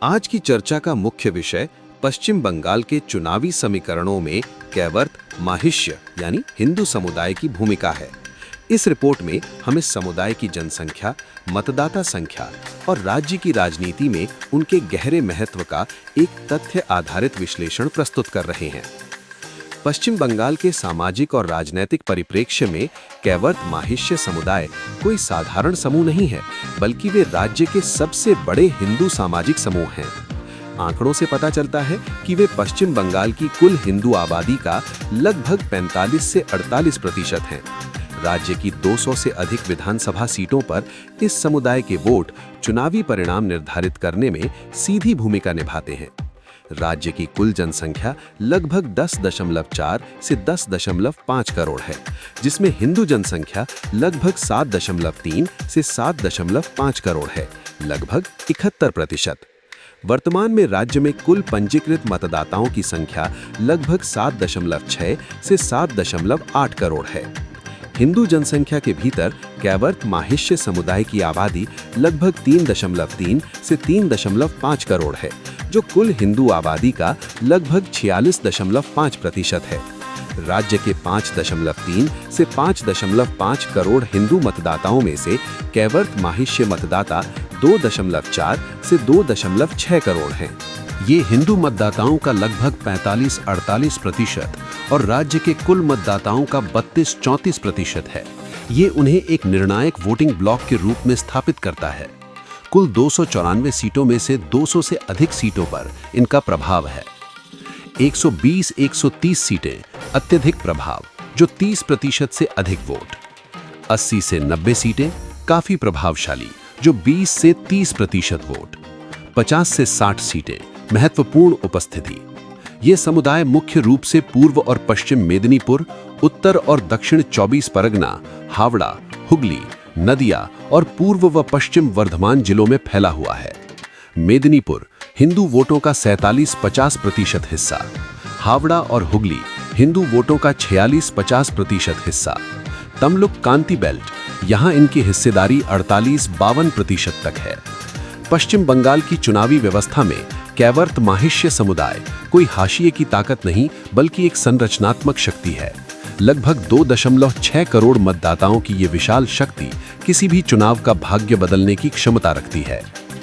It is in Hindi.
आज की चर्चा का मुख्य विषय पश्चिम बंगाल के चुनावी समीकरणों में कैवर्त माहिष्य यानी हिंदू समुदाय की भूमिका है। इस रिपोर्ट में हम इस समुदाय की जनसंख्या, मतदाता संख्या और राज्य की राजनीति में उनके गहरे महत्व का एक तथ्य आधारित विश्लेषण प्रस्तुत कर रहे हैं। पश्चिम बंगाल के सामाजिक और राजनीतिक परिप्रेक्ष्य में कैवर्त माहिष्य समुदाय कोई साधारण समूह नहीं है, बल्कि वे राज्य के सबसे बड़े हिंदू सामाजिक समूह हैं। आंकड़ों से पता चलता है कि वे पश्चिम बंगाल की कुल हिंदू आबादी का लगभग 45 से 48% हैं। राज्य की 200 से अधिक विधानसभा सीटों पर इस समुदाय के वोट चुनावी परिणाम निर्धारित करने में सीधी भूमिका निभाते हैं। राज्य की कुल जनसंख्या लगभग 10.4 से 10.5 करोड़ है, जिसमें हिंदू जनसंख्या लगभग 7.3 से 7.5 करोड़ है, लगभग 71%। वर्तमान में राज्य में कुल पंजीकृत मतदाताओं की संख्या लगभग 7.6 से 7.8 करोड़ है। हिंदू जनसंख्या के भीतर कैवर्त माहिष्य समुदाय की आबादी लगभग 3.3 से 3.5 करोड़ है, जो कुल हिंदू आबादी का लगभग 46.5% है। राज्य के 5.3 से 5.5 करोड़ हिंदू मतदाताओं में से कैवर्त माहिष्य मतदाता 2.4 से 2.6 करोड़ हैं। ये हिंदू मतदाताओं का लगभग 45-48% और राज्य के कुल मतदाताओं का 32-34% है। ये उन्हें एक निर्णायक वोटिंग ब्लॉक के रूप में स्थापित करता है। कुल 294 सीटों में से 200 से अधिक सीटों पर इनका प्रभाव है। 120-130 सीटें अत्यधिक प्रभाव, जो 30% से अधिक वोट। 80 से 90 सीटें काफी प्रभावशाली, जो 20 से 30% वोट। 50 से 60 सीटें महत्वपूर्ण उपस्थिति। ये समुदाय मुख्य रूप से पूर्व और पश्चिम मेदिनीपुर, उत्तर और दक्षिण 24 परगना, हावड़ा, हुगली, नदिया और पूर्व व पश्चिम वर्धमान जिलों में फैला हुआ है। मेदिनीपुर हिंदू वोटों का 47-50% हिस्सा, हावड़ा और हुगली हिंदू वोटों का 46-50% हिस्सा। तमलुक कांति बेल्ट, यहाँ इनकी हिस्सेदारी 48-52% तक है। पश्चिम बंगाल की चुनावी व्यवस्था में कैवर्त माहिष्य समुदाय कोई हाशिए की ताकत नहीं, बल्कि एक संरचनात्मक शक्ति है। लगभग 2.6 करोड़ मतदाताओं की ये विशाल शक्ति किसी भी चुनाव का भाग्य बदलने की क्षमता रखती है।